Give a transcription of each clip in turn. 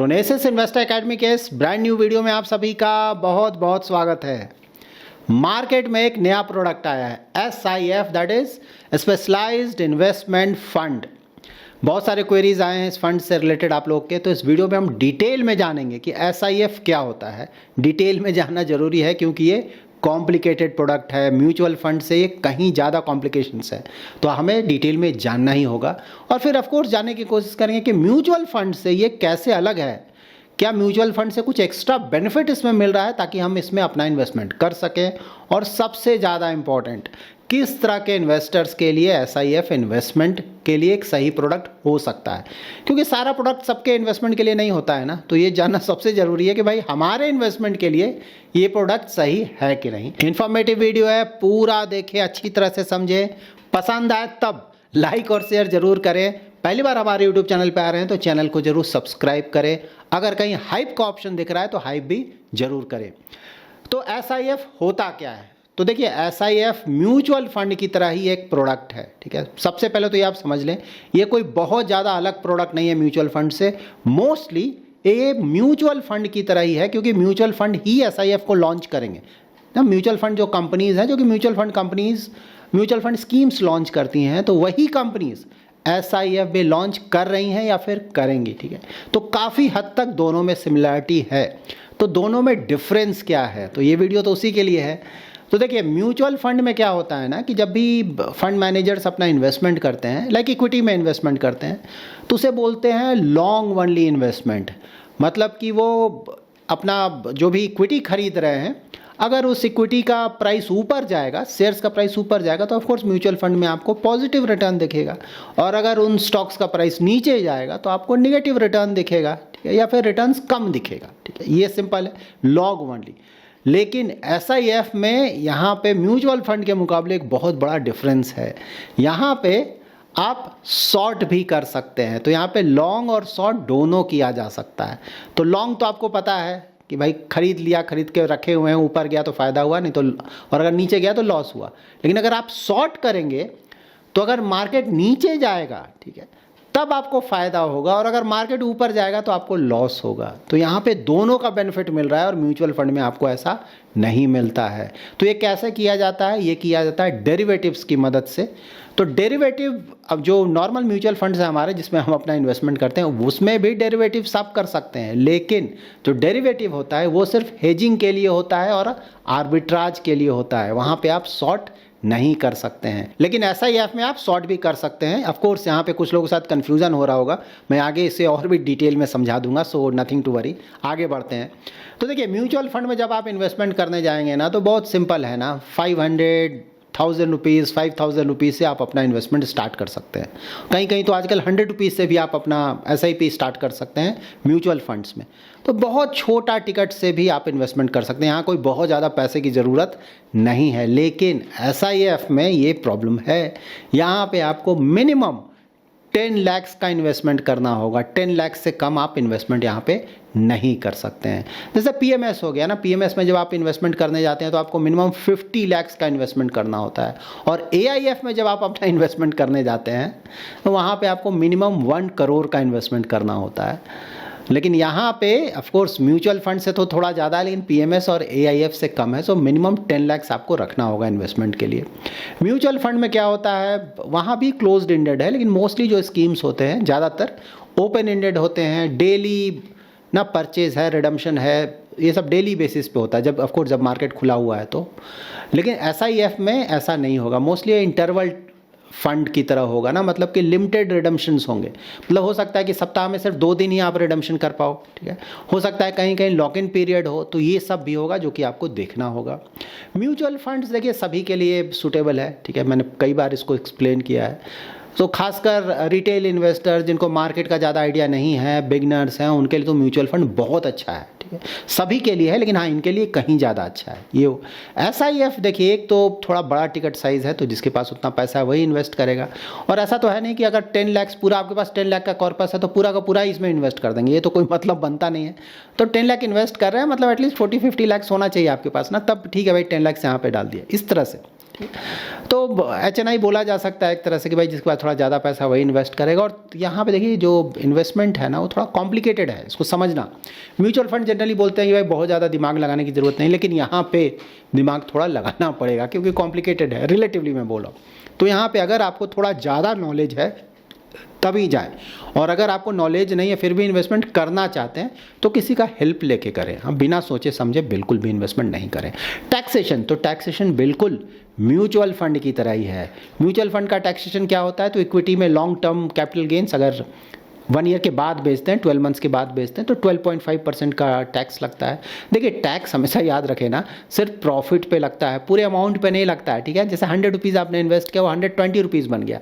प्रोनेसिस investor academy के इस brand new video में आप सभी का बहुत बहुत स्वागत है। मार्केट में एक नया प्रोडक्ट आया है SIF, that is specialised investment fund. बहुत सारे क्वेरीज आए हैं इस फंड से रिलेटेड आप लोग के, तो इस वीडियो में हम डिटेल में जानेंगे कि SIF क्या होता है। डिटेल में जानना जरूरी है क्योंकि ये कॉम्प्लिकेटेड प्रोडक्ट है, म्यूचुअल फंड से ये कहीं ज़्यादा कॉम्प्लिकेशंस है, तो हमें डिटेल में जानना ही होगा। और फिर ऑफ कोर्स जानने की कोशिश करेंगे कि म्यूचुअल फंड से ये कैसे अलग है, क्या म्यूचुअल फंड से कुछ एक्स्ट्रा बेनिफिट इसमें मिल रहा है ताकि हम इसमें अपना इन्वेस्टमेंट कर सकें। और सबसे ज़्यादा इम्पॉर्टेंट, किस तरह के इन्वेस्टर्स के लिए SIF इन्वेस्टमेंट के लिए एक सही प्रोडक्ट हो सकता है, क्योंकि सारा प्रोडक्ट सबके इन्वेस्टमेंट के लिए नहीं होता है ना। तो ये जानना सबसे ज़रूरी है कि भाई हमारे इन्वेस्टमेंट के लिए ये प्रोडक्ट सही है कि नहीं। इन्फॉर्मेटिव वीडियो है, पूरा देखें, अच्छी तरह से समझें, पसंद आए तब लाइक और शेयर जरूर करें। पहली बार हमारे यूट्यूब चैनल पे आ रहे हैं तो चैनल को जरूर सब्सक्राइब करें। अगर कहीं हाइप का ऑप्शन दिख रहा है तो हाइप भी जरूर करें। तो SIF होता क्या है? तो देखिए, SIF म्यूचुअल फंड की तरह ही एक प्रोडक्ट है, ठीक है। सबसे पहले तो ये आप समझ लें, ये कोई बहुत ज़्यादा अलग प्रोडक्ट नहीं है म्यूचुअल फंड से। मोस्टली ये म्यूचुअल फंड की तरह ही है, क्योंकि म्यूचुअल फंड ही SIF को लॉन्च करेंगे ना। म्यूचुअल फंड जो कंपनीज हैं, जो कि mutual fund companies mutual fund schemes launch करती हैं, तो वही कंपनीज SIF भी लॉन्च कर रही हैं या फिर करेंगी, ठीक है। तो काफ़ी हद तक दोनों में सिमिलरिटी है। तो दोनों में डिफरेंस क्या है, तो ये वीडियो तो उसी के लिए है। तो देखिए, म्यूचुअल फंड में क्या होता है ना कि जब भी फंड मैनेजर्स अपना इन्वेस्टमेंट करते हैं, लाइक इक्विटी में इन्वेस्टमेंट करते हैं, तो उसे बोलते हैं लॉन्ग ओनली इन्वेस्टमेंट। मतलब कि वो अपना जो भी इक्विटी खरीद रहे हैं, अगर उस इक्विटी का प्राइस ऊपर जाएगा, शेयर्स का प्राइस ऊपर जाएगा, तो ऑफकोर्स म्यूचुअल फंड में आपको पॉजिटिव रिटर्न दिखेगा। और अगर उन स्टॉक्स का प्राइस नीचे जाएगा तो आपको निगेटिव रिटर्न दिखेगा, ठीक है, या फिर रिटर्न्स कम दिखेगा, ठीक है। ये सिंपल है, लॉन्ग ओनली। लेकिन SIF में यहाँ पे म्यूचुअल फंड के मुकाबले एक बहुत बड़ा डिफरेंस है। यहाँ पे आप शॉर्ट भी कर सकते हैं। तो यहाँ पे लॉन्ग और शॉर्ट दोनों किया जा सकता है। तो लॉन्ग तो आपको पता है कि भाई खरीद लिया, खरीद के रखे हुए हैं, ऊपर गया तो फ़ायदा हुआ, नहीं तो, और अगर नीचे गया तो लॉस हुआ। लेकिन अगर आप शॉर्ट करेंगे तो अगर मार्केट नीचे जाएगा, ठीक है, तब आपको फ़ायदा होगा, और अगर मार्केट ऊपर जाएगा तो आपको लॉस होगा। तो यहाँ पे दोनों का बेनिफिट मिल रहा है, और म्यूचुअल फंड में आपको ऐसा नहीं मिलता है। तो ये कैसे किया जाता है? ये किया जाता है डेरिवेटिव्स की मदद से। तो डेरिवेटिव, अब जो नॉर्मल म्यूचुअल फंड्स हैं हमारे, जिसमें हम अपना इन्वेस्टमेंट करते हैं, उसमें भी डेरिवेटिव्स आप कर सकते हैं। लेकिन जो डेरिवेटिव होता है वो सिर्फ हेजिंग के लिए होता है और आर्बिट्राज के लिए होता है। वहाँ पे आप शॉर्ट नहीं कर सकते हैं। लेकिन SIF में आप शॉर्ट भी कर सकते हैं। ऑफ कोर्स यहाँ पे कुछ लोगों के साथ कन्फ्यूजन हो रहा होगा, मैं आगे इसे और भी डिटेल में समझा दूंगा, सो नथिंग टू वरी। आगे बढ़ते हैं। तो देखिए, म्यूचुअल फंड में जब आप इन्वेस्टमेंट करने जाएंगे ना, तो बहुत सिंपल है ना, 500,000 रुपीज़, 5,000 रुपीज़ से आप अपना इन्वेस्टमेंट स्टार्ट कर सकते हैं। कहीं कहीं तो आजकल 100 रुपीज़ से भी आप अपना SIP स्टार्ट कर सकते हैं म्यूचुअल फंड्स में। तो बहुत छोटा टिकट से भी आप इन्वेस्टमेंट कर सकते हैं। यहाँ कोई बहुत ज़्यादा पैसे की ज़रूरत नहीं है। लेकिन SIF में ये प्रॉब्लम है, यहाँ पे आपको मिनिमम 10 लाख का इन्वेस्टमेंट करना होगा। 10 लाख से कम आप इन्वेस्टमेंट यहाँ पे नहीं कर सकते हैं। जैसे PMS हो गया ना, PMS में जब आप इन्वेस्टमेंट करने जाते हैं तो आपको मिनिमम 50 लाख का इन्वेस्टमेंट करना होता है। और AIF में जब आप अपना इन्वेस्टमेंट करने जाते हैं तो वहाँ पे आपको मिनिमम 1 करोड़ का इन्वेस्टमेंट करना होता है। लेकिन यहाँ पे ऑफकोर्स म्यूचुअल फंड से तो थोड़ा ज़्यादा है, लेकिन PMS और AIF से कम है। सो मिनिमम 10 लाख आपको रखना होगा इन्वेस्टमेंट के लिए। म्यूचुअल फंड में क्या होता है, वहाँ भी क्लोज्ड एंडेड है, लेकिन मोस्टली जो स्कीम्स होते हैं ज़्यादातर ओपन एंडेड होते हैं। डेली ना परचेज है, रिडम्पशन है, ये सब डेली बेसिस पे होता है, जब ऑफकोर्स जब मार्केट खुला हुआ है तो। लेकिन SIF में ऐसा नहीं होगा। मोस्टली इंटरवल फंड की तरह होगा ना, मतलब कि लिमिटेड रिडम्पशंस होंगे। मतलब हो सकता है कि सप्ताह में सिर्फ 2 दिन ही आप रिडम्पशन कर पाओ, ठीक है। हो सकता है कहीं कहीं लॉक इन पीरियड हो, तो ये सब भी होगा जो कि आपको देखना होगा। म्यूचुअल फंड्स देखिए सभी के लिए सूटेबल है, ठीक है, मैंने कई बार इसको एक्सप्लेन किया है। तो खासकर रिटेल इन्वेस्टर जिनको मार्केट का ज़्यादा आइडिया नहीं है, बिगनर्स हैं, उनके लिए तो म्यूचुअल फंड बहुत अच्छा है, ठीक है। ठीक है, सभी के लिए है, लेकिन हाँ इनके लिए कहीं ज़्यादा अच्छा है। ये SIF देखिए, एक तो थोड़ा बड़ा टिकट साइज़ है, तो जिसके पास उतना पैसा है वही इन्वेस्ट करेगा। और ऐसा तो है नहीं कि अगर 10 लाख पूरा आपके पास 10 लाख का कॉर्पस है तो पूरा का पूरा इसमें इन्वेस्ट कर देंगे, ये तो कोई मतलब बनता नहीं है। तो 10 लाख इन्वेस्ट कर रहे हैं, मतलब एटलीस्ट 40-50 लाख होना चाहिए आपके पास ना, तब ठीक है भाई 10 लाख यहाँ पे डाल दिया, इस तरह से। तो HNI बोला जा सकता है एक तरह से कि भाई जिसके पास थोड़ा ज़्यादा पैसा वही इन्वेस्ट करेगा। और यहाँ पे देखिए जो इन्वेस्टमेंट है ना वो थोड़ा कॉम्प्लिकेटेड है, इसको समझना। म्यूचुअल फंड जनरली बोलते हैं कि भाई बहुत ज़्यादा दिमाग लगाने की ज़रूरत नहीं, लेकिन यहाँ पे दिमाग थोड़ा लगाना पड़ेगा क्योंकि कॉम्प्लिकेटेड है, रिलेटिवली मैं बोल रहा हूँ। तो यहाँ पे अगर आपको थोड़ा ज़्यादा नॉलेज है तभी जाए, और अगर आपको नॉलेज नहीं है फिर भी इन्वेस्टमेंट करना चाहते हैं तो किसी का हेल्प लेके करें। हम बिना सोचे समझे बिल्कुल भी इन्वेस्टमेंट नहीं करें। टैक्सेशन, तो टैक्सेशन बिल्कुल म्यूचुअल फंड की तरह ही है। म्यूचुअल फंड का टैक्सेशन क्या होता है, तो इक्विटी में लॉन्ग टर्म कैपिटल गेन्स अगर 1 ईयर के बाद बेचते हैं, 12 मंथ्स के बाद बेचते हैं, तो 12.5% का टैक्स लगता है। देखिए टैक्स हमेशा याद रखें ना, सिर्फ प्रॉफिट पे लगता है, पूरे अमाउंट पे नहीं लगता है, ठीक है। जैसे 100 रुपीज़ आपने इन्वेस्ट किया, वो 120 रुपीज़ बन गया,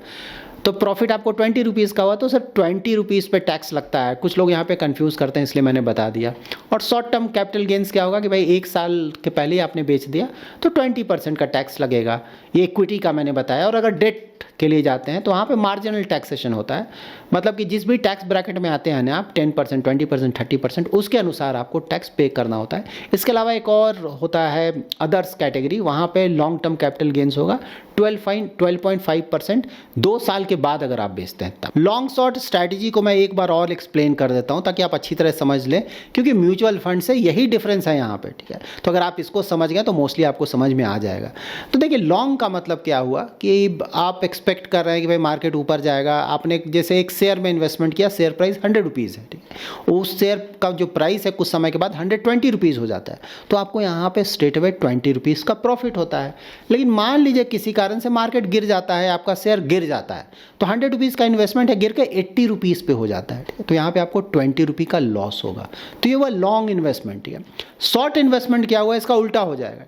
तो प्रॉफिट आपको 20 रुपीज़ का हुआ, तो सिर्फ 20 रुपीज़ पे टैक्स लगता है। कुछ लोग यहाँ पे कंफ्यूज करते हैं, इसलिए मैंने बता दिया। और शॉर्ट टर्म कैपिटल गेन्स क्या होगा कि भाई 1 साल के पहले ही आपने बेच दिया तो 20% का टैक्स लगेगा, ये इक्विटी का मैंने बताया। और अगर डेट के लिए जाते हैं तो वहाँ पे मार्जिनल टैक्सेशन होता है, मतलब कि जिस भी टैक्स ब्रैकेट में आते हैं ना आप 10%, 20%, 30%, उसके अनुसार आपको टैक्स पे करना होता है। इसके अलावा एक और होता है अदर्स कैटेगरी, वहाँ पे लॉन्ग टर्म कैपिटल गेन्स होगा 12.5% 2 साल के बाद अगर आप बेचते हैं तब। लॉन्ग शॉर्ट स्ट्रैटेजी को मैं एक बार और एक्सप्लेन कर देता हूँ ताकि आप अच्छी तरह समझ लें, क्योंकि म्यूचुअल फंड से यही डिफरेंस है यहाँ पे, ठीक है। तो अगर आप इसको समझ गए तो मोस्टली आपको समझ में आ जाएगा। तो देखिए लॉन्ग का मतलब क्या हुआ कि आप एक्सपेक्ट कर रहे हैं कि भाई मार्केट ऊपर जाएगा, आपने जैसे एक शेयर में इन्वेस्टमेंट किया, शेयर प्राइस 100 रुपीज़ है, ठीक है। उस शेयर का जो प्राइस है कुछ समय के बाद 120 रुपीज़ हो जाता है, तो आपको यहाँ पे स्ट्रेट अवे 20 रुपीज़ का प्रॉफिट होता है। लेकिन मान लीजिए किसी कारण से मार्केट गिर जाता है, आपका शेयर गिर जाता है, तो 100 रुपीज़ का इन्वेस्टमेंट है गिर के 80 रुपीज़ पे हो जाता है, ठीक है। तो यहाँ पे आपको 20 रुपये का लॉस होगा। तो ये वो लॉन्ग इन्वेस्टमेंट है। शॉर्ट इन्वेस्टमेंट क्या हुआ, इसका उल्टा हो जाएगा।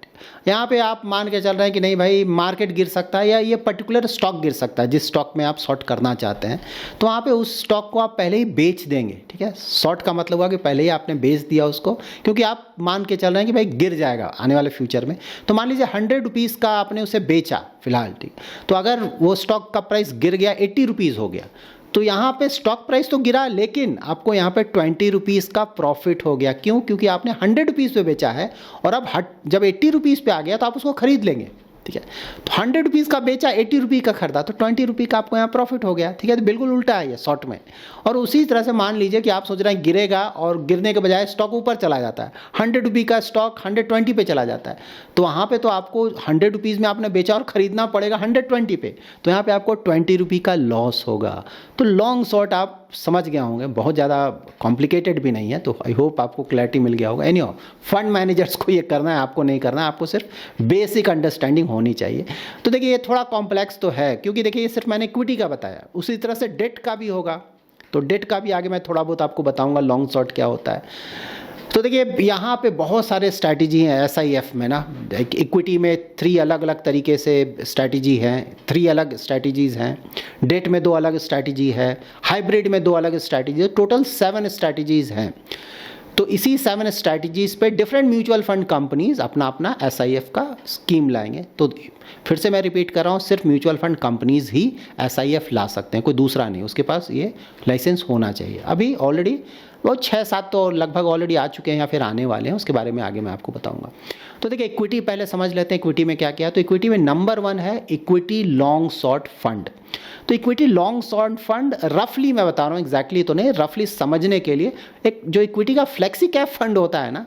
यहाँ पे आप मान के चल रहे हैं कि नहीं भाई मार्केट गिर सकता है या ये पर्टिकुलर स्टॉक गिर सकता है, जिस स्टॉक में आप शॉर्ट करना चाहते हैं, तो वहाँ पे उस स्टॉक को आप पहले ही बेच देंगे, ठीक है। शॉर्ट का मतलब हुआ कि पहले ही आपने बेच दिया उसको, क्योंकि आप मान के चल रहे हैं कि भाई गिर जाएगा आने वाले फ्यूचर में। तो मान लीजिए 100 रुपीज़ का आपने उसे बेचा फिलहाल, ठीक, तो अगर वो स्टॉक का प्राइस गिर गया 80 रुपीज़ हो गया, तो यहाँ पे स्टॉक प्राइस तो गिरा, लेकिन आपको यहाँ पे 20 रुपीज़ का प्रॉफिट हो गया। क्यों? क्योंकि आपने 100 रुपीज़ पे बेचा है और अब जब 80 रुपीज़ पे आ गया तो आप उसको खरीद लेंगे, ठीक है। तो 100 रुपीज़ का बेचा, 80 रुपये का खरीदा, तो 20 रुपये का आपको यहाँ प्रॉफिट हो गया, ठीक है। तो बिल्कुल उल्टा है ये शॉर्ट में। और उसी तरह से मान लीजिए कि आप सोच रहे हैं गिरेगा और गिरने के बजाय स्टॉक ऊपर चला जाता है, 100 रुपये का स्टॉक 120 पे चला जाता है, तो वहाँ पे तो आपको 100 रुपीज़ में आपने बेचा और ख़रीदना पड़ेगा 120 पे, तो यहाँ पे आपको 20 रुपये का लॉस होगा। तो लॉन्ग शॉर्ट आप समझ गए होंगे, बहुत ज़्यादा कॉम्प्लिकेटेड भी नहीं है। तो आई होप आपको क्लैरिटी मिल गया होगा। एनीहाउ फंड मैनेजर्स को ये करना है, आपको नहीं करना है, आपको सिर्फ बेसिक अंडरस्टैंडिंग होनी चाहिए। तो देखिए ये थोड़ा कॉम्प्लेक्स तो है, क्योंकि देखिए ये सिर्फ मैंने इक्विटी का बताया, उसी तरह से डेट का भी होगा। तो डेट का भी आगे मैं थोड़ा बहुत आपको बताऊंगा लॉन्ग शॉर्ट क्या होता है। तो देखिए यहाँ पे बहुत सारे स्ट्रैटेजी हैं SIF में ना। इक्विटी में 3 अलग अलग तरीके से स्ट्रैटेजी हैं, 3 अलग स्ट्रैटेजीज़ हैं। डेट में 2 अलग स्ट्रैटेजी है, हाइब्रिड में 2 अलग स्ट्रैटेजी है, टोटल 7 स्ट्रैटेजीज़ हैं। तो इसी 7 स्ट्रैटेजीज़ पे डिफरेंट म्यूचुअल फंड कंपनीज़ अपना अपना SIF का स्कीम लाएंगे। तो फिर से मैं रिपीट कर रहा हूँ, सिर्फ म्यूचुअल फंड कंपनीज़ ही SIF ला सकते हैं, कोई दूसरा नहीं, उसके पास ये लाइसेंस होना चाहिए। अभी ऑलरेडी वो 6-7 तो लगभग ऑलरेडी आ चुके हैं या फिर आने वाले हैं, उसके बारे में आगे मैं आपको बताऊंगा। तो देखिए इक्विटी पहले समझ लेते हैं, इक्विटी में क्या क्या है। तो इक्विटी में नंबर 1 है इक्विटी लॉन्ग शॉर्ट फंड। तो इक्विटी लॉन्ग शॉर्ट फंड रफली मैं बता रहा हूँ, एग्जैक्टली तो नहीं, रफली समझने के लिए एक जो इक्विटी का फ्लेक्सी कैप फंड होता है ना,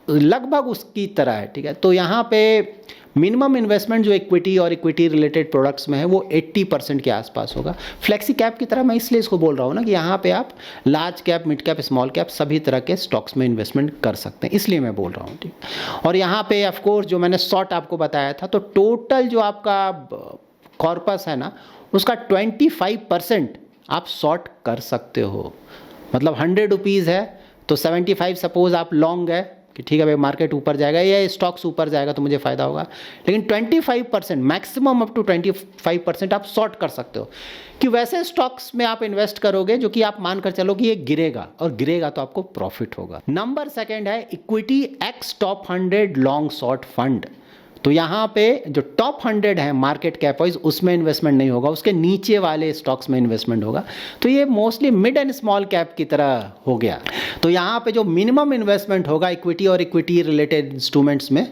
लगभग उसकी तरह है, ठीक है। तो यहाँ पे मिनिमम इन्वेस्टमेंट जो इक्विटी और इक्विटी रिलेटेड प्रोडक्ट्स में है वो 80% के आसपास होगा। फ्लेक्सी कैप की तरह मैं इसलिए इसको बोल रहा हूँ ना कि यहाँ पे आप large cap, mid cap, small cap सभी तरह के स्टॉक्स में इन्वेस्टमेंट कर सकते हैं, इसलिए मैं बोल रहा हूँ, ठीक। और यहाँ पे ऑफ कोर्स जो मैंने शॉर्ट आपको बताया था, तो टोटल जो आपका कॉर्पस है ना उसका 25% आप शॉर्ट कर सकते हो। मतलब 100 रुपीज़ है तो 75 सपोज आप लॉन्ग है, कि ठीक है भाई मार्केट ऊपर जाएगा या स्टॉक्स ऊपर जाएगा तो मुझे फ़ायदा होगा, लेकिन 25% मैक्सिमम अप टू 25% आप शॉर्ट कर सकते हो कि वैसे स्टॉक्स में आप इन्वेस्ट करोगे जो कि आप मानकर चलो कि ये गिरेगा, और गिरेगा तो आपको प्रॉफिट होगा। नंबर सेकंड है equity x top 100 long short fund. तो यहाँ पे जो टॉप 100 है मार्केट कैप वाइज उसमें इन्वेस्टमेंट नहीं होगा, उसके नीचे वाले स्टॉक्स में इन्वेस्टमेंट होगा। तो ये mostly mid and small cap की तरह हो गया। तो यहाँ पे जो मिनिमम इन्वेस्टमेंट होगा इक्विटी और इक्विटी रिलेटेड इंस्ट्रूमेंट्स में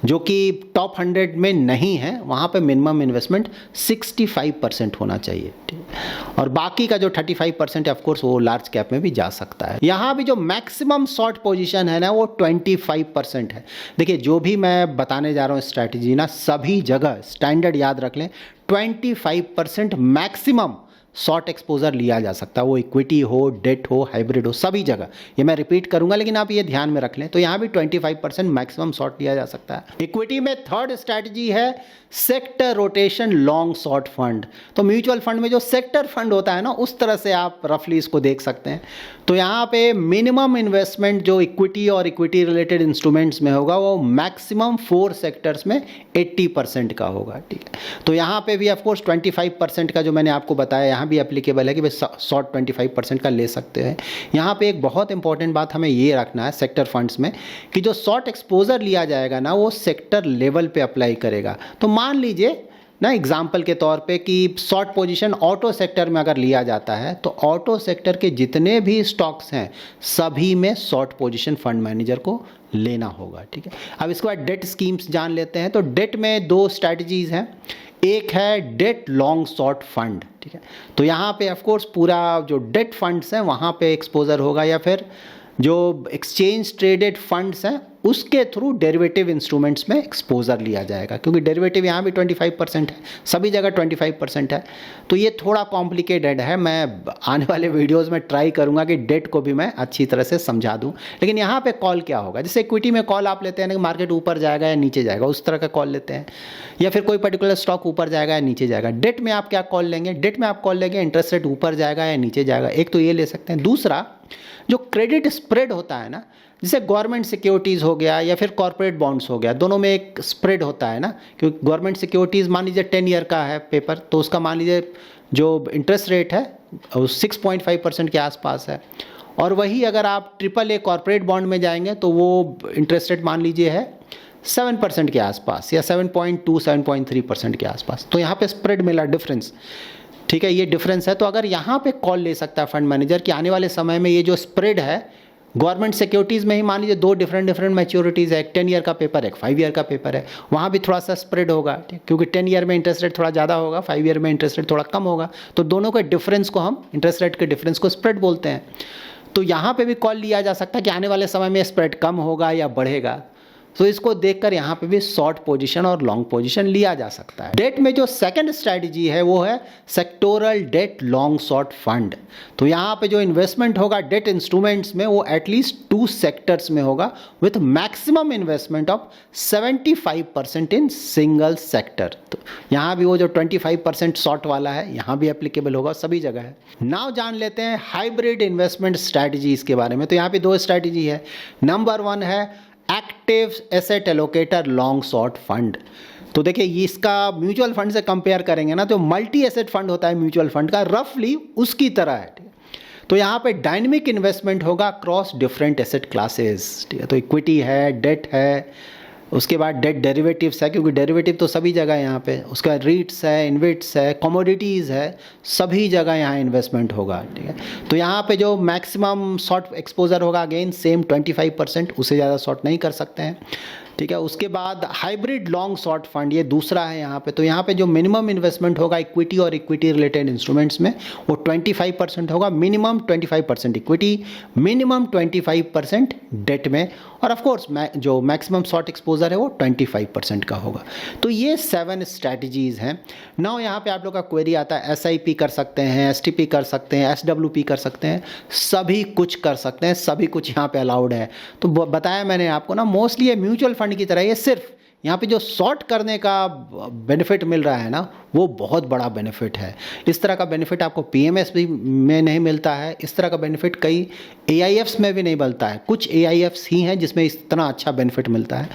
जो कि टॉप 100 में नहीं है, वहाँ पे मिनिमम इन्वेस्टमेंट 65% होना चाहिए, और बाकी का जो 35% है ऑफकोर्स वो लार्ज कैप में भी जा सकता है। यहाँ भी जो मैक्सिमम शॉर्ट पोजीशन है ना वो 25% है। देखिए जो भी मैं बताने जा रहा हूँ स्ट्रैटेजी ना, सभी जगह स्टैंडर्ड याद रख लें, 25% मैक्सिमम शॉर्ट एक्सपोजर लिया जा सकता है, वो इक्विटी हो, डेट हो, हाइब्रिड हो, सभी जगह। ये मैं रिपीट करूंगा लेकिन आप ये ध्यान में रख लें। तो यहाँ भी 25% मैक्सिमम शॉर्ट लिया जा सकता है। इक्विटी में थर्ड स्ट्रैटेजी है sector rotation long short fund. तो म्यूचुअल फंड में जो सेक्टर फंड होता है ना, उस तरह से आप रफली इसको देख सकते हैं। तो यहाँ पे मिनिमम इन्वेस्टमेंट जो इक्विटी और इक्विटी रिलेटेड इंस्ट्रूमेंट्स में होगा वो मैक्सिमम 4 सेक्टर्स में 80% का होगा, ठीक है। तो यहाँ पे भी ऑफकोर्स 25% का जो मैंने आपको बताया यहाँ भी एप्लीकेबल है कि भाई शॉर्ट 25% का ले सकते हैं। यहाँ पे एक बहुत इंपॉर्टेंट बात हमें ये रखना है सेक्टर फंड्स में कि जो शॉर्ट एक्सपोजर लिया जाएगा ना वो सेक्टर लेवल पे अप्लाई करेगा। तो मान लीजिए ना एग्जाम्पल के तौर पे कि शॉर्ट पोजीशन ऑटो सेक्टर में अगर लिया जाता है तो ऑटो सेक्टर के जितने भी स्टॉक्स हैं सभी में शॉर्ट पोजीशन फंड मैनेजर को लेना होगा, ठीक है। अब इसके बाद डेट स्कीम्स जान लेते हैं। तो डेट में 2 स्ट्रैटेजीज हैं, एक है डेट लॉन्ग शॉर्ट फंड, ठीक है। तो यहाँ पे ऑफकोर्स पूरा जो डेट फंड्स हैं वहाँ पे एक्सपोजर होगा, या फिर जो एक्सचेंज ट्रेडेड फंड्स हैं उसके थ्रू डेरिवेटिव इंस्ट्रूमेंट्स में एक्सपोजर लिया जाएगा, क्योंकि डेरिवेटिव यहाँ भी 25% है, सभी जगह 25% है। तो ये थोड़ा कॉम्प्लिकेटेड है, मैं आने वाले वीडियोस में ट्राई करूँगा कि डेट को भी मैं अच्छी तरह से समझा दूँ। लेकिन यहाँ पे कॉल क्या होगा, जैसे इक्विटी में कॉल आप लेते हैं ना कि मार्केट ऊपर जाएगा या नीचे जाएगा, उस तरह का कॉल लेते हैं, या फिर कोई पर्टिकुलर स्टॉक ऊपर जाएगा या नीचे जाएगा। डेट में आप क्या कॉल लेंगे, डेट में आप कॉल लेंगे इंटरेस्ट रेट ऊपर जाएगा या नीचे जाएगा, एक तो ये ले सकते हैं। दूसरा जो क्रेडिट स्प्रेड होता है ना, जैसे गवर्नमेंट सिक्योरिटीज़ हो गया या फिर कॉर्पोरेट बॉन्ड्स हो गया, दोनों में एक स्प्रेड होता है ना, क्योंकि गवर्नमेंट सिक्योरिटीज़ मान लीजिए 10 ईयर का है पेपर, तो उसका मान लीजिए जो इंटरेस्ट रेट है वो 6.5% के आसपास है, और वही अगर आप AAA कॉर्पोरेट बॉन्ड में जाएंगे तो वो इंटरेस्ट रेट मान लीजिए है 7% के आसपास या 7.2 7.3% के आसपास। तो यहाँ पे स्प्रेड मिला डिफरेंस, ठीक है, ये डिफरेंस है। तो अगर यहाँ पे कॉल ले सकता है फंड मैनेजर कि आने वाले समय में ये जो स्प्रेड है गवर्नमेंट सिक्योरिटीज़ में ही मान लीजिए 2 डिफरेंट मैच्योरिटीज़ है, एक 10 ईयर का पेपर है, एक 5 ईयर का पेपर है, वहाँ भी थोड़ा सा स्प्रेड होगा, क्योंकि 10 ईयर में इंटरेस्ट रेट थोड़ा ज़्यादा होगा, 5 ईयर में इंटरेस्ट रेट थोड़ा कम होगा। तो दोनों के डिफरेंस को हम इंटरेस्ट रेट के डिफरेंस को स्प्रेड बोलते हैं। तो यहाँ पे भी कॉल लिया जा सकता है कि आने वाले समय में स्प्रेड कम होगा या बढ़ेगा। तो इसको देखकर यहाँ पे भी शॉर्ट पोजीशन और लॉन्ग पोजीशन लिया जा सकता है। डेट में जो सेकंड स्ट्रैटेजी है वो है sectoral debt long short fund. तो यहाँ पे जो इन्वेस्टमेंट होगा डेट इंस्ट्रूमेंट्स में वो एटलीस्ट 2 सेक्टर्स में होगा with maximum investment of 75% in single sector. तो यहाँ भी वो जो 25% शॉर्ट वाला है यहाँ भी एप्लीकेबल होगा, सभी जगह है। नाउ जान लेते हैं हाइब्रिड इन्वेस्टमेंट स्ट्रैटेजीज के बारे में। तो यहाँ पे 2 स्ट्रैटेजी है। नंबर 1 है active asset allocator long short fund. तो देखिए इसका म्यूचुअल फंड से कंपेयर करेंगे ना तो मल्टी एसेट फंड होता है म्यूचुअल फंड का, रफली उसकी तरह है। तो यहाँ पे डायनेमिक इन्वेस्टमेंट होगा क्रॉस डिफरेंट एसेट क्लासेस, ठीक है। तो इक्विटी है, डेट है, उसके बाद डेट डेरिवेटिव्स है, क्योंकि डेरिवेटिव तो सभी जगह यहाँ पे, उसके बाद रीट्स है, इन्वेट्स है, कमोडिटीज़ है, सभी जगह यहाँ इन्वेस्टमेंट होगा, ठीक है। तो यहाँ पे जो मैक्सिमम शॉर्ट एक्सपोजर होगा अगेन सेम 25%, उससे ज़्यादा शॉर्ट नहीं कर सकते हैं, ठीक है। उसके बाद हाइब्रिड लॉन्ग शॉर्ट फंड ये दूसरा है यहाँ पे। तो यहाँ पे जो मिनिमम इन्वेस्टमेंट होगा इक्विटी और इक्विटी रिलेटेड इंस्ट्रूमेंट्स में वो 25% होगा, मिनिमम 25% इक्विटी, मिनिमम 25% डेट में, और ऑफ कोर्स जो मैक्सिमम शॉर्ट एक्सपोजर है वो 25% का होगा। तो ये 7 स्ट्रैटेजीज हैं। नाउ यहाँ पे आप लोग का क्वेरी आता है SIP कर सकते हैं, STP कर सकते हैं, SWP कर सकते हैं, सभी कुछ कर सकते हैं, सभी कुछ यहाँ पे अलाउड है। तो बताया मैंने आपको ना, मोस्टली ये म्यूचुअल फंड की तरह ये सिर्फ यहाँ पे जो शॉर्ट करने का बेनिफिट मिल रहा है ना, वो बहुत बड़ा बेनिफिट है। इस तरह का बेनिफिट आपको पीएमएस भी में नहीं मिलता है, इस तरह का बेनिफिट कई एआईएफ्स में भी नहीं मिलता है। कुछ एआईएफ्स ही हैं जिसमें इतना अच्छा बेनिफिट मिलता है।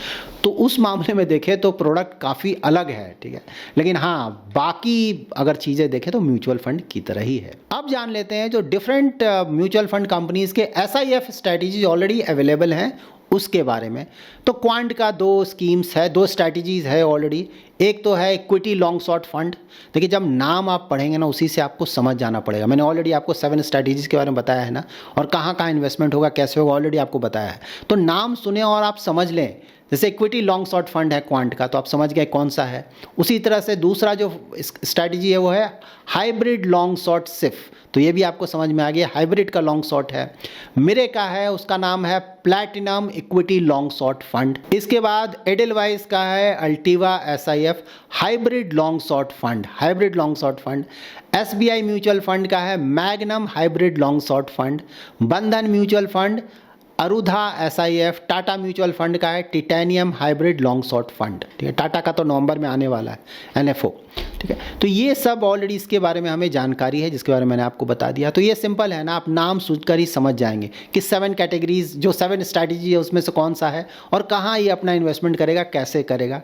तो उस मामले में देखें तो प्रोडक्ट काफ़ी अलग है, ठीक है। लेकिन हाँ, बाकी अगर चीज़ें देखें तो म्यूचुअल फंड की तरह ही है। अब जान लेते हैं जो डिफरेंट म्यूचुअल फंड कंपनीज के एसआईएफ स्ट्रैटेजी ऑलरेडी अवेलेबल हैं उसके बारे में। तो क्वांट का 2 स्कीम्स है, 2 स्ट्रैटेजीज है ऑलरेडी। एक तो है इक्विटी लॉन्ग शॉर्ट फंड। देखिए, जब नाम आप पढ़ेंगे ना, उसी से आपको समझ जाना पड़ेगा। मैंने ऑलरेडी आपको 7 स्ट्रैटेजीज के बारे में बताया है ना, और कहाँ कहाँ इन्वेस्टमेंट होगा, कैसे होगा, ऑलरेडी आपको बताया है। तो नाम सुने और आप समझ लें। जैसे इक्विटी लॉन्ग शॉर्ट फंड है क्वांट का, तो आप समझ गए कौन सा है। उसी तरह से दूसरा जो स्ट्रैटेजी है वो है हाइब्रिड लॉन्ग शॉर्ट सिफ। तो ये भी आपको समझ में आ गया, हाइब्रिड का लॉन्ग शॉर्ट है। मिरे का है, उसका नाम है platinum equity long short fund. इसके बाद एडेलवाइस का है Altiva SIF hybrid long short fund, hybrid long short fund. SBI mutual fund का है Magnum hybrid long short fund. Bandhan mutual fund Arudha SIF. Tata mutual fund का है Titanium hybrid long short fund, ठीक है। टाटा का तो नवंबर में आने वाला है, एनएफओ, ठीक है। तो ये सब ऑलरेडी इसके बारे में हमें जानकारी है, जिसके बारे में मैंने आपको बता दिया। तो ये सिंपल है ना, आप नाम सुनकर ही समझ जाएंगे कि 7 कैटेगरीज, जो 7 स्ट्रैटेजी है उसमें से कौन सा है और कहाँ ये अपना इन्वेस्टमेंट करेगा, कैसे करेगा।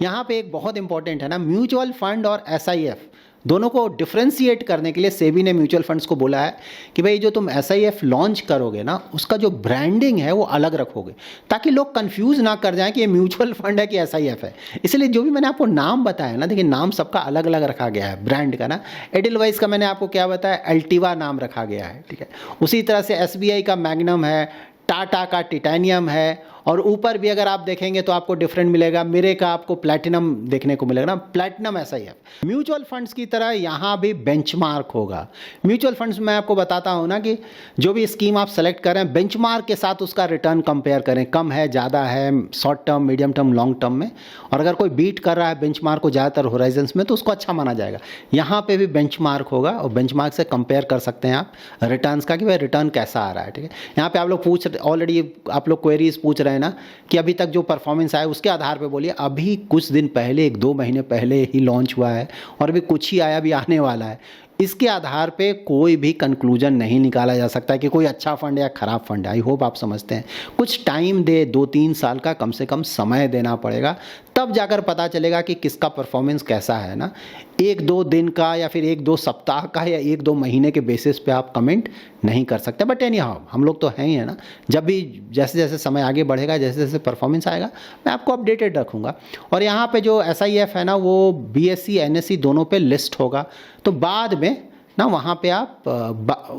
यहाँ पे एक बहुत इंपॉर्टेंट है ना, म्यूचुअल फंड और एसआईएफ दोनों को डिफ्रेंशिएट करने के लिए सेबी ने म्यूचुअल फंड्स को बोला है कि भाई जो तुम एसआईएफ लॉन्च करोगे ना, उसका जो ब्रांडिंग है वो अलग रखोगे, ताकि लोग कंफ्यूज ना कर जाएं कि ये म्यूचुअल फंड है कि एसआईएफ है। इसलिए जो भी मैंने आपको नाम बताया ना, देखिए नाम सबका अलग अलग रखा गया है ब्रांड का ना। एडेलवाइस का मैंने आपको क्या बताया, अल्टीवा नाम रखा गया है, ठीक है। उसी तरह से एसबीआई का मैग्नम है, टाटा का टिटेनियम है, और ऊपर भी अगर आप देखेंगे तो आपको डिफरेंट मिलेगा। मेरे का आपको प्लैटिनम देखने को मिलेगा ना, प्लैटिनम ऐसा ही है। म्यूचुअल फंड्स की तरह यहाँ भी बेंचमार्क होगा। म्यूचुअल फंड्स में आपको बताता हूँ ना कि जो भी स्कीम आप सेलेक्ट करें, बेंचमार्क के साथ उसका रिटर्न कंपेयर करें, कम है, ज़्यादा है, short term, medium term, long term में। और अगर कोई बीट कर रहा है बेंचमार्क को ज़्यादातर होराइजन्स में, तो उसको अच्छा माना जाएगा। यहाँ पे भी बेंचमार्क होगा और बेंचमार्क से कंपेयर कर सकते हैं आप रिटर्न्स का, कि भाई रिटर्न कैसा आ रहा है, ठीक है। यहाँ पे आप लोग ऑलरेडी आप लोग क्वेरीज पूछ रहे हैं ना कि अभी तक जो परफॉर्मेंस आया उसके आधार पे बोलिए। अभी कुछ दिन पहले, 1-2 महीने पहले ही लॉन्च हुआ है और अभी कुछ ही आया, भी आने वाला है। इसके आधार पे कोई भी कंक्लूजन नहीं निकाला जा सकता कि कोई अच्छा फंड या खराब फंड है। आई होप आप समझते हैं। कुछ टाइम दे, 2-3 साल का कम से कम समय देना पड़ेगा, तब जाकर पता चलेगा कि किसका परफॉर्मेंस कैसा है ना। 1-2 दिन का या फिर 1-2 सप्ताह का या 1-2 महीने के बेसिस पे आप कमेंट नहीं कर सकते। बट एनी हाउ, हम लोग तो हैं ही है ना, जब भी जैसे जैसे समय आगे बढ़ेगा, जैसे जैसे परफॉर्मेंस आएगा, मैं आपको अपडेटेड रखूँगा। और यहाँ पे जो एसआईएफ है ना, वो बीएसई एनएसई दोनों पे लिस्ट होगा। तो बाद में ना वहाँ पे आप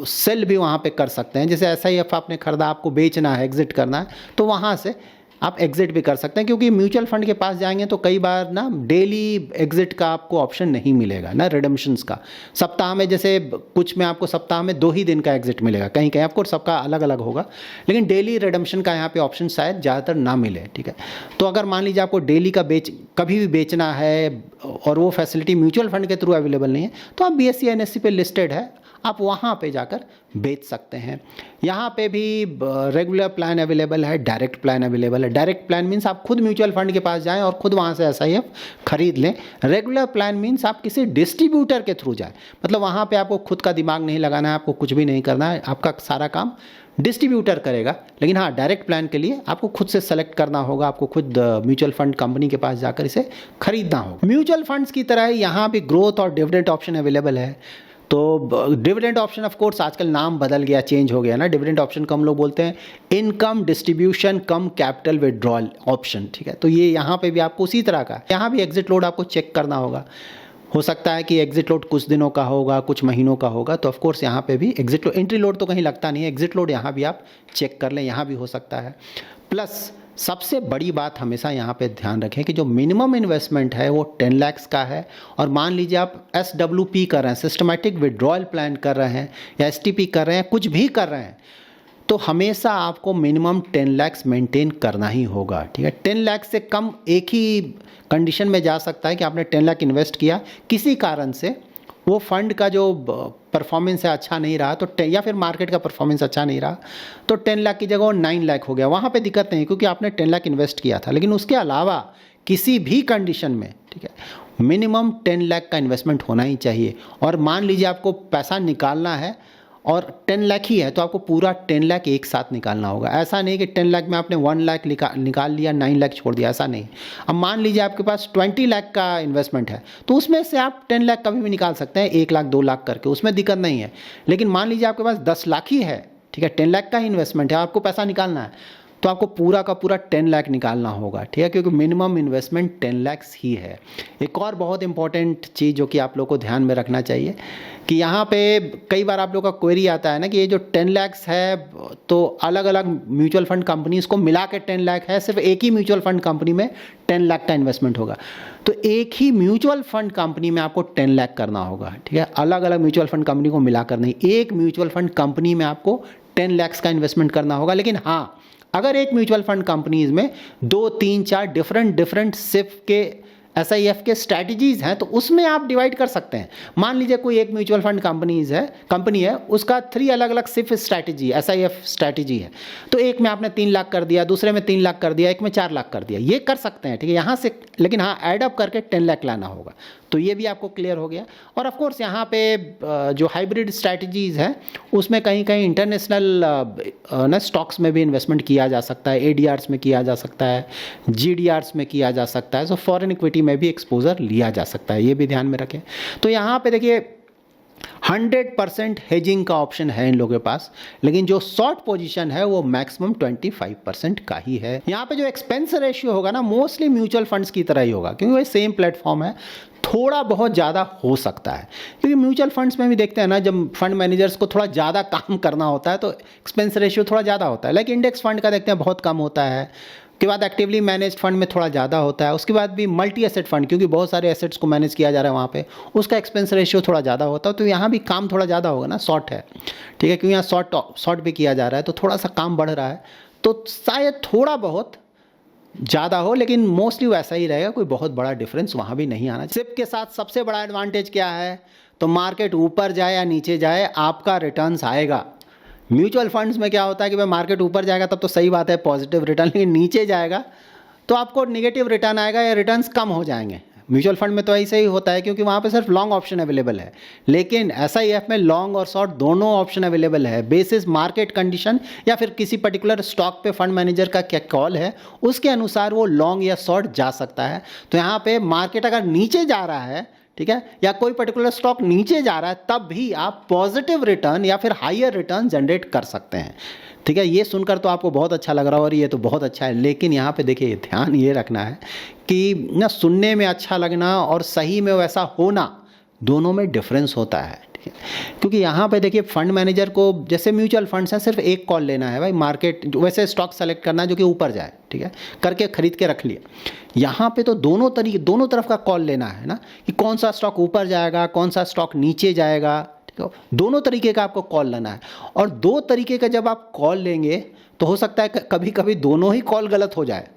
सेल भी वहाँ पे कर सकते हैं। जैसे एसआईएफ आपने खरीदा, आपको बेचना है, एग्जिट करना है, तो वहाँ से आप एग्जिट भी कर सकते हैं। क्योंकि म्यूचुअल फंड के पास जाएंगे तो कई बार ना डेली एग्जिट का आपको ऑप्शन नहीं मिलेगा ना, रिडेम्पशंस का। सप्ताह में, जैसे कुछ में आपको सप्ताह में 2 ही दिन का एग्जिट मिलेगा, कहीं कहीं आपको सबका अलग अलग होगा, लेकिन डेली रिडेम्पशन का यहाँ पे ऑप्शन शायद ज़्यादातर ना मिले, ठीक है। तो अगर मान लीजिए आपको डेली का कभी भी बेचना है और वो फैसिलिटी म्यूचुअल फंड के थ्रू अवेलेबल नहीं है, तो आप बीएसई एनएसई पे लिस्टेड है, आप वहाँ पे जाकर बेच सकते हैं। यहाँ पे भी रेगुलर प्लान अवेलेबल है, डायरेक्ट प्लान अवेलेबल है। डायरेक्ट प्लान मीन्स आप खुद म्यूचुअल फंड के पास जाएं और खुद वहाँ से एसआईएफ खरीद लें। रेगुलर प्लान मीन्स आप किसी डिस्ट्रीब्यूटर के थ्रू जाएं, मतलब वहाँ पे आपको खुद का दिमाग नहीं लगाना है, आपको कुछ भी नहीं करना है, आपका सारा काम डिस्ट्रीब्यूटर करेगा। लेकिन हाँ, डायरेक्ट प्लान के लिए आपको खुद से सेलेक्ट करना होगा, आपको खुद म्यूचुअल फंड कंपनी के पास जाकर इसे खरीदना होगा। म्यूचुअल फंड्स की तरह यहाँ भी ग्रोथ और डिविडेंड ऑप्शन अवेलेबल है। तो डिविडेंड ऑप्शन ऑफ कोर्स आजकल नाम बदल गया, चेंज हो गया ना। डिविडेंड ऑप्शन को हम लोग बोलते हैं इनकम डिस्ट्रीब्यूशन कम कैपिटल विड्रॉल ऑप्शन, ठीक है। तो ये यहाँ पे भी आपको उसी तरह का, यहाँ भी एग्जिट लोड आपको चेक करना होगा। हो सकता है कि एग्जिट लोड कुछ दिनों का होगा, कुछ महीनों का होगा, तो ऑफ कोर्स यहाँ पे भी एग्जिट लोड, एंट्री लोड तो कहीं लगता नहीं है, एग्जिट लोड यहाँ भी आप चेक कर लें, यहाँ भी हो सकता है। प्लस सबसे बड़ी बात हमेशा यहाँ पे ध्यान रखें कि जो मिनिमम इन्वेस्टमेंट है वो 10 लाख का है। और मान लीजिए आप SWP कर रहे हैं, सिस्टमैटिक विड्रॉल प्लान कर रहे हैं, या STP कर रहे हैं, कुछ भी कर रहे हैं, तो हमेशा आपको मिनिमम 10 लाख मेंटेन करना ही होगा, ठीक है। 10 लाख से कम एक ही कंडीशन में जा सकता है कि आपने 10 लाख इन्वेस्ट किया, किसी कारण से वो फंड का जो परफॉर्मेंस है अच्छा नहीं रहा, तो या फिर मार्केट का परफॉर्मेंस अच्छा नहीं रहा, तो 10 लाख की जगह वो 9 लाख हो गया। वहाँ पे दिक्कत नहीं, क्योंकि आपने 10 लाख इन्वेस्ट किया था। लेकिन उसके अलावा किसी भी कंडीशन में, ठीक है, मिनिमम 10 लाख का इन्वेस्टमेंट होना ही चाहिए। और मान लीजिए आपको पैसा निकालना है और 10 लाख ही है तो आपको पूरा 10 लाख एक साथ निकालना होगा। ऐसा नहीं कि 10 लाख में आपने 1 लाख निकाल लिया, 9 लाख छोड़ दिया, ऐसा नहीं। अब मान लीजिए आपके पास 20 लाख का इन्वेस्टमेंट है तो उसमें से आप 10 लाख कभी भी निकाल सकते हैं, 1 लाख 2 लाख करके, उसमें दिक्कत नहीं है। लेकिन मान लीजिए आपके पास 10 लाख ही है, ठीक है, 10 लाख का ही इन्वेस्टमेंट है, आपको पैसा निकालना है तो आपको पूरा का पूरा 10 लाख निकालना होगा, ठीक है, क्योंकि मिनिमम इन्वेस्टमेंट 10 लाख ही है। एक और बहुत इंपॉर्टेंट चीज़ जो कि आप लोग को ध्यान में रखना चाहिए कि यहाँ पे कई बार आप लोग का क्वेरी आता है ना कि ये जो 10 लाख है तो अलग अलग म्यूचुअल फंड कंपनीज को मिला के 10 लाख है, सिर्फ एक ही म्यूचुअल फंड कंपनी में 10 लाख का इन्वेस्टमेंट होगा। तो एक ही म्यूचुअल फंड कंपनी में आपको 10 लाख करना होगा, ठीक है, अलग अलग म्यूचुअल फंड कंपनी को मिलाकर नहीं, एक म्यूचुअल फंड कंपनी में आपको 10 लाख का इन्वेस्टमेंट करना होगा। लेकिन हाँ, अगर एक म्यूचुअल फंड कंपनीज में 2 3 4 डिफरेंट सिप के SIF के स्ट्रैटेजीज हैं तो उसमें आप डिवाइड कर सकते हैं। मान लीजिए कोई एक म्यूचुअल फंड कंपनी है उसका 3 अलग अलग सिप स्ट्रैटेजी SIF स्ट्रैटेजी है, तो एक में आपने 3 लाख कर दिया, दूसरे में 3 लाख कर दिया, एक में 4 लाख कर दिया, ये कर सकते हैं, ठीक है, यहाँ से। लेकिन हाँ, एड अप करके 10 लाख लाना होगा। तो ये भी आपको क्लियर हो गया। और ऑफ कोर्स यहाँ पे जो हाइब्रिड स्ट्रैटेजीज है उसमें कहीं कहीं इंटरनेशनल ना स्टॉक्स में भी इन्वेस्टमेंट किया जा सकता है, ADRs में किया जा सकता है, GDRs में किया जा सकता है, सो फॉरेन इक्विटी में भी एक्सपोजर लिया जा सकता है, ये भी ध्यान में रखें। तो यहाँ पे देखिए 100% हेजिंग का ऑप्शन है इन लोगों के पास, लेकिन जो शॉर्ट पोजीशन है वो मैक्सिमम 25% का ही है। यहाँ पे जो एक्सपेंस रेशियो होगा ना, मोस्टली म्यूचुअल फंड्स की तरह ही होगा, क्योंकि वो सेम प्लेटफॉर्म है, थोड़ा बहुत ज़्यादा हो सकता है, क्योंकि म्यूचुअल फंड्स में भी देखते हैं ना, जब फंड मैनेजर्स को थोड़ा ज़्यादा काम करना होता है तो एक्सपेंस रेशियो थोड़ा ज़्यादा होता है। लाइक इंडेक्स फंड का देखते हैं बहुत कम होता है, के बाद एक्टिवली मैनेज फंड में थोड़ा ज़्यादा होता है, उसके बाद भी मल्टी एसेट फंड, क्योंकि बहुत सारे एसेट्स को मैनेज किया जा रहा है वहाँ पे, उसका एक्सपेंस रेशियो थोड़ा ज़्यादा होता है। तो यहाँ भी काम थोड़ा ज़्यादा होगा ना, शॉर्ट है, ठीक है, क्योंकि यहाँ शॉर्ट भी किया जा रहा है तो थोड़ा सा काम बढ़ रहा है, तो शायद थोड़ा बहुत ज़्यादा हो, लेकिन मोस्टली वैसा ही रहेगा, कोई बहुत बड़ा डिफरेंस वहाँ भी नहीं आना। सिप के साथ सबसे बड़ा एडवांटेज क्या है, तो मार्केट ऊपर जाए या नीचे जाए आपका रिटर्न्स आएगा। म्यूचुअल फंड्स में क्या होता है कि भाई मार्केट ऊपर जाएगा तब तो सही बात है, पॉजिटिव रिटर्न, लेकिन नीचे जाएगा तो आपको नेगेटिव रिटर्न आएगा या रिटर्न्स कम हो जाएंगे। म्यूचुअल फंड में तो ऐसे ही होता है, क्योंकि वहाँ पे सिर्फ लॉन्ग ऑप्शन अवेलेबल है, लेकिन SIF में लॉन्ग और शॉर्ट दोनों ऑप्शन अवेलेबल है। बेसिस मार्केट कंडीशन या फिर किसी पर्टिकुलर स्टॉक पे फंड मैनेजर का क्या कॉल है उसके अनुसार वो लॉन्ग या शॉर्ट जा सकता है। तो यहाँ पे मार्केट अगर नीचे जा रहा है, ठीक है, या कोई पर्टिकुलर स्टॉक नीचे जा रहा है, तब भी आप पॉजिटिव रिटर्न या फिर हायर रिटर्न जनरेट कर सकते हैं, ठीक है। ये सुनकर तो आपको बहुत अच्छा लग रहा है और ये तो बहुत अच्छा है, लेकिन यहाँ पे देखिए ध्यान ये रखना है कि ना सुनने में अच्छा लगना और सही में वैसा होना, दोनों में डिफरेंस होता है, ठीक है। क्योंकि यहाँ पे देखिए फंड मैनेजर को, जैसे म्यूचुअल फंड्स हैं, सिर्फ एक कॉल लेना है भाई, मार्केट वैसे स्टॉक सेलेक्ट करना है जो कि ऊपर जाए, ठीक है, करके खरीद के रख लिया। यहाँ पे तो दोनों तरफ का कॉल लेना है ना, कि कौन सा स्टॉक ऊपर जाएगा, कौन सा स्टॉक नीचे जाएगा, ठीक है, दोनों तरीके का आपको कॉल लेना है। और 2 तरीके का जब आप कॉल लेंगे तो हो सकता है कभी कभी दोनों ही कॉल गलत हो जाए,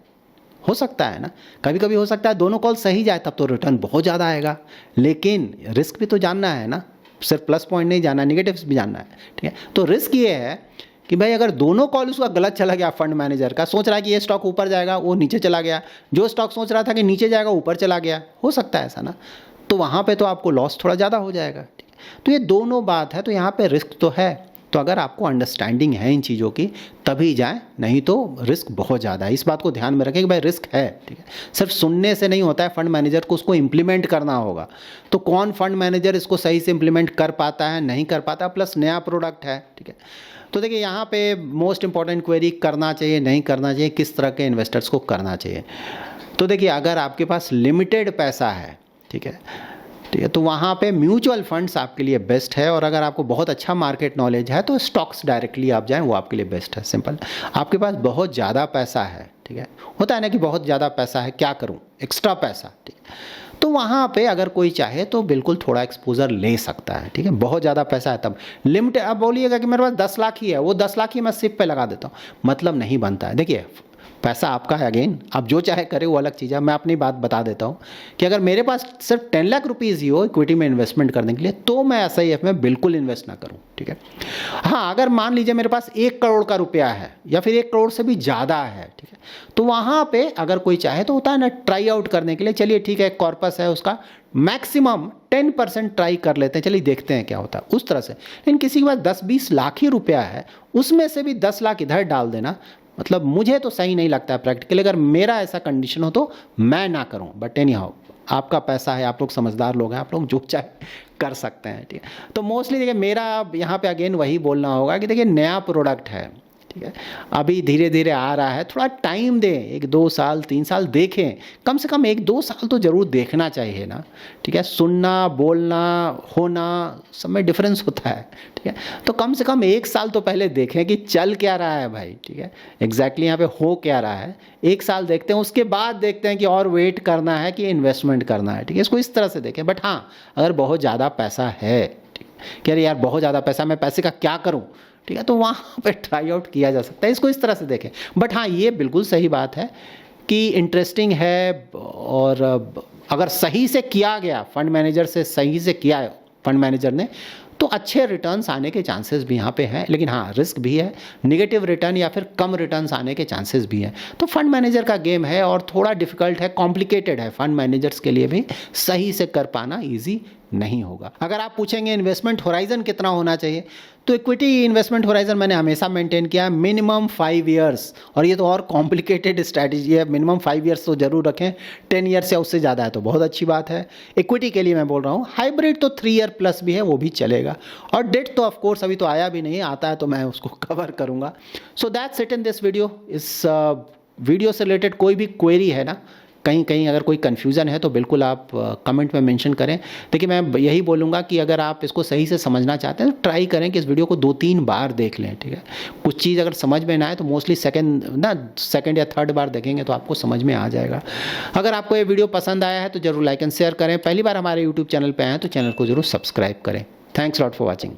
हो सकता है ना, कभी कभी हो सकता है दोनों कॉल सही जाए, तब तो रिटर्न बहुत ज़्यादा आएगा। लेकिन रिस्क भी तो जानना है ना, सिर्फ प्लस पॉइंट नहीं जानना, निगेटिव्स भी जानना है, ठीक है। तो रिस्क ये है कि भाई अगर दोनों कॉल उसका गलत चला गया, फंड मैनेजर का सोच रहा है कि ये स्टॉक ऊपर जाएगा, वो नीचे चला गया, जो स्टॉक सोच रहा था कि नीचे जाएगा ऊपर चला गया, हो सकता है ऐसा ना, तो वहाँ पे तो आपको लॉस थोड़ा ज़्यादा हो जाएगा, ठीक है। तो ये दोनों बात है, तो यहाँ पे रिस्क तो है। तो अगर आपको अंडरस्टैंडिंग है इन चीज़ों की तभी जाएं, नहीं तो रिस्क बहुत ज़्यादा है। इस बात को ध्यान में रखें कि भाई रिस्क है, ठीक है, सिर्फ सुनने से नहीं होता है, फंड मैनेजर को उसको इम्प्लीमेंट करना होगा। तो कौन फंड मैनेजर इसको सही से इम्प्लीमेंट कर पाता है, नहीं कर पाता, प्लस नया प्रोडक्ट है, ठीक है। तो देखिए यहाँ पे मोस्ट इंपॉर्टेंट क्वेरी, करना चाहिए नहीं करना चाहिए, किस तरह के इन्वेस्टर्स को करना चाहिए। तो देखिए अगर आपके पास लिमिटेड पैसा है, ठीक है, तो वहाँ पे म्यूचुअल फंड्स आपके लिए बेस्ट है। और अगर आपको बहुत अच्छा मार्केट नॉलेज है तो स्टॉक्स डायरेक्टली आप जाएं, वो आपके लिए बेस्ट है। सिंपल। आपके पास बहुत ज़्यादा पैसा है, ठीक है, होता है ना कि बहुत ज़्यादा पैसा है, क्या करूँ, एक्स्ट्रा पैसा, ठीक है, तो वहाँ पे अगर कोई चाहे तो बिल्कुल थोड़ा एक्सपोजर ले सकता है, ठीक है। बहुत ज़्यादा पैसा है तब लिमिट, अब बोलिएगा कि मेरे पास 10 लाख ही है, वो 10 लाख ही मैं सिप पे लगा देता हूँ, मतलब नहीं बनता है। देखिए पैसा आपका है। अगेन आप जो चाहे करें वो अलग चीज़ है। मैं अपनी बात बता देता हूँ कि अगर मेरे पास सिर्फ 10 लाख रुपीज़ ही हो इक्विटी में इन्वेस्टमेंट करने के लिए, तो मैं SIF में बिल्कुल इन्वेस्ट ना करूँ, ठीक है। हाँ, अगर मान लीजिए मेरे पास 1 करोड़ का रुपया है या फिर 1 करोड़ से भी ज़्यादा है, ठीक है, तो वहाँ पे अगर कोई चाहे तो होता है ना ट्राई आउट करने के लिए, चलिए ठीक है, कॉर्पस है उसका मैक्सिमम 10% ट्राई कर लेते हैं, चलिए देखते हैं क्या होता है, उस तरह से। लेकिन किसी के पास 10-20 लाख ही रुपया है, उसमें से भी 10 लाख इधर डाल देना, मतलब मुझे तो सही नहीं लगता है प्रैक्टिकली। अगर मेरा ऐसा कंडीशन हो तो मैं ना करूं, बट एनी हाउ आपका पैसा है, आप लोग समझदार लोग हैं, आप लोग जो चाहे कर सकते हैं, ठीक है। तो मोस्टली देखिए मेरा यहाँ पे अगेन वही बोलना होगा कि देखिए नया प्रोडक्ट है, ठीक है, अभी धीरे धीरे आ रहा है, थोड़ा टाइम दें, 1-2 साल 3 साल देखें, कम से कम 1-2 साल तो ज़रूर देखना चाहिए ना, ठीक है। सुनना, बोलना, होना सब में डिफरेंस होता है, ठीक है। तो कम से कम 1 साल तो पहले देखें कि चल क्या रहा है भाई, ठीक है, एग्जैक्टली यहाँ पे हो क्या रहा है। 1 साल देखते हैं, उसके बाद देखते हैं कि और वेट करना है कि इन्वेस्टमेंट करना है, ठीक है। इसको इस तरह से देखें। बट हाँ, अगर बहुत ज़्यादा पैसा है, ठीक है, कि अरे यार बहुत ज़्यादा पैसा, मैं पैसे का क्या करूँ, ठीक है, तो वहाँ पे ट्राई आउट किया जा सकता है, इसको इस तरह से देखें। बट हाँ, ये बिल्कुल सही बात है कि इंटरेस्टिंग है, और अगर सही से किया गया, फंड मैनेजर से सही से किया फंड मैनेजर ने, तो अच्छे रिटर्न्स आने के चांसेस भी यहाँ पे हैं। लेकिन हाँ, रिस्क भी है, निगेटिव रिटर्न या फिर कम रिटर्न्स आने के चांसेस भी हैं। तो फंड मैनेजर का गेम है और थोड़ा डिफिकल्ट है, कॉम्प्लिकेटेड है, फंड मैनेजर्स के लिए भी सही से कर पाना ईजी नहीं होगा। अगर आप पूछेंगे इन्वेस्टमेंट होराइजन कितना होना चाहिए, तो इक्विटी इन्वेस्टमेंट होराइजन मैंने हमेशा मेंटेन किया है मिनिमम 5 इयर्स, और ये तो और कॉम्प्लिकेटेड स्ट्रैटेजी है, मिनिमम 5 इयर्स तो जरूर रखें। 10 ईयर्स या उससे ज़्यादा है तो बहुत अच्छी बात है। इक्विटी के लिए मैं बोल रहा हूँ, हाइब्रिड तो 3 ईयर प्लस भी है, वो भी चलेगा। और डेट तो ऑफकोर्स अभी तो आया भी नहीं, आता है तो मैं उसको कवर करूँगा। So that's it in this video. इस वीडियो से रिलेटेड कोई भी क्वेरी है ना, कहीं कहीं अगर कोई कन्फ्यूज़न है तो बिल्कुल आप कमेंट में मेंशन करें। देखिए मैं यही बोलूँगा कि अगर आप इसको सही से समझना चाहते हैं तो ट्राई करें कि इस वीडियो को 2-3 बार देख लें, ठीक है। कुछ चीज़ अगर समझ में ना आए तो मोस्टली सेकंड या थर्ड बार देखेंगे तो आपको समझ में आ जाएगा। अगर आपको ये वीडियो पसंद आया है तो ज़रूर लाइक एंड शेयर करें। पहली बार हमारे यूट्यूब चैनल पर आए हैं तो चैनल को ज़रूर सब्सक्राइब करें। Thanks lot for watching.